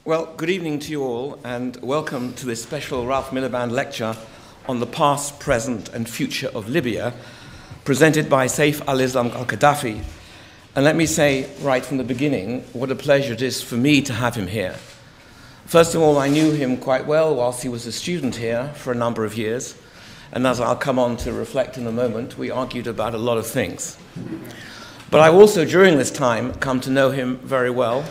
Well, good evening to you all, and welcome to this special Ralph Miliband lecture on the past, present, and future of Libya, presented by Saif al-Islam al-Gadaffi. And let me say right from the beginning what a pleasure it is for me to have him here. First of all, I knew him quite well whilst he was a student here for a number of years, and as I'll come on to reflect in a moment, we argued about a lot of things. But I also, during this time, come to know him very well,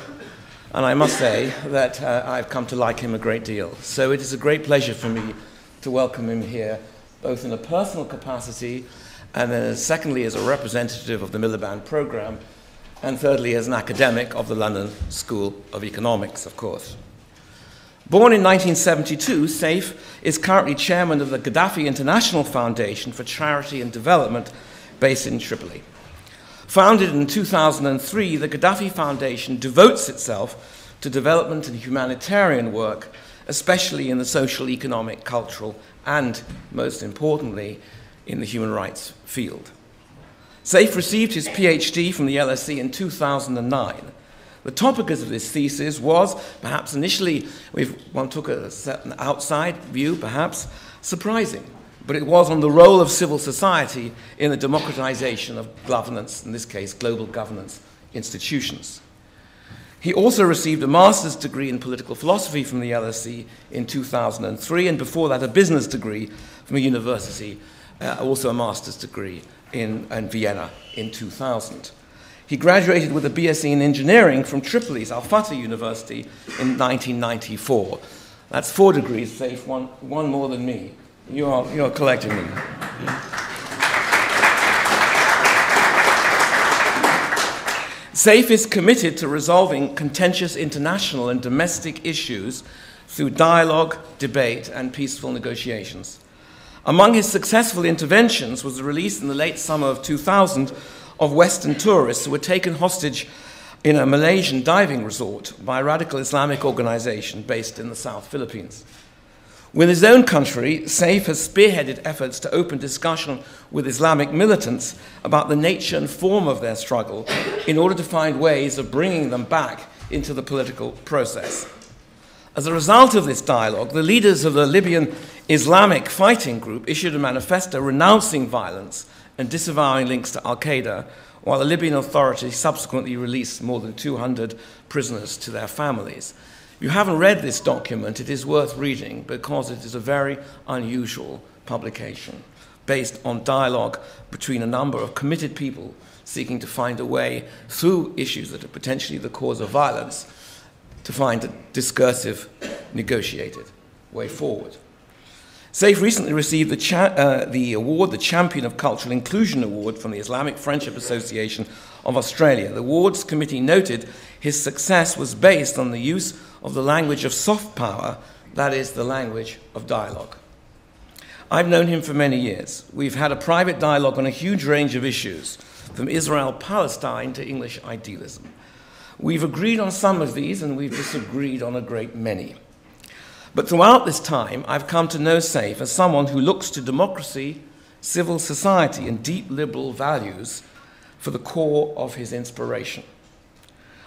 and I must say that I've come to like him a great deal. So it is a great pleasure for me to welcome him here, both in a personal capacity, and then secondly as a representative of the Miliband program, and thirdly as an academic of the London School of Economics, of course. Born in 1972, Saif is currently chairman of the Gadaffi International Foundation for Charity and Development based in Tripoli. Founded in 2003, the Gadaffi Foundation devotes itself to development and humanitarian work, especially in the social, economic, cultural, and, most importantly, in the human rights field. Saif received his PhD from the LSE in 2009. The topic of this thesis was, perhaps initially, one took a certain outside view, perhaps, surprising. But it was on the role of civil society in the democratization of governance, in this case, global governance institutions. He also received a master's degree in political philosophy from the LSE in 2003, and before that a business degree from a university, also a master's degree in Vienna in 2000. He graduated with a BSc in engineering from Tripoli's Al Fatah University in 1994. That's 4 degrees, Saif, one more than me. You're collecting them. Saif is committed to resolving contentious international and domestic issues through dialogue, debate, and peaceful negotiations. Among his successful interventions was the release in the late summer of 2000 of Western tourists who were taken hostage in a Malaysian diving resort by a radical Islamic organization based in the South Philippines. With his own country, Saif has spearheaded efforts to open discussion with Islamic militants about the nature and form of their struggle in order to find ways of bringing them back into the political process. As a result of this dialogue, the leaders of the Libyan Islamic Fighting Group issued a manifesto renouncing violence and disavowing links to al-Qaeda, while the Libyan authorities subsequently released more than 200 prisoners to their families. If you haven't read this document, it is worth reading because it is a very unusual publication based on dialogue between a number of committed people seeking to find a way through issues that are potentially the cause of violence to find a discursive, negotiated way forward. Saif recently received the award, the Champion of Cultural Inclusion Award from the Islamic Friendship Association of Australia. The awards committee noted his success was based on the use of the language of soft power, that is, the language of dialogue. I've known him for many years. We've had a private dialogue on a huge range of issues, from Israel-Palestine to English idealism. We've agreed on some of these, and we've disagreed on a great many. But throughout this time, I've come to know Saif as someone who looks to democracy, civil society, and deep liberal values for the core of his inspiration.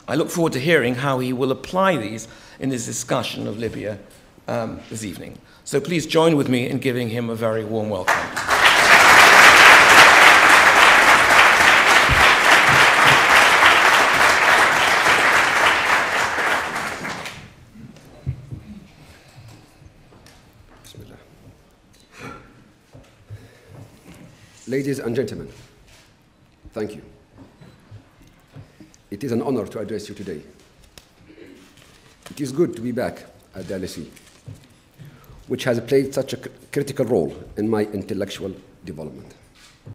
I look forward to hearing how he will apply these in his discussion of Libya this evening. So please join with me in giving him a very warm welcome. Ladies and gentlemen, thank you. It is an honor to address you today. It is good to be back at the LSE, which has played such a critical role in my intellectual development.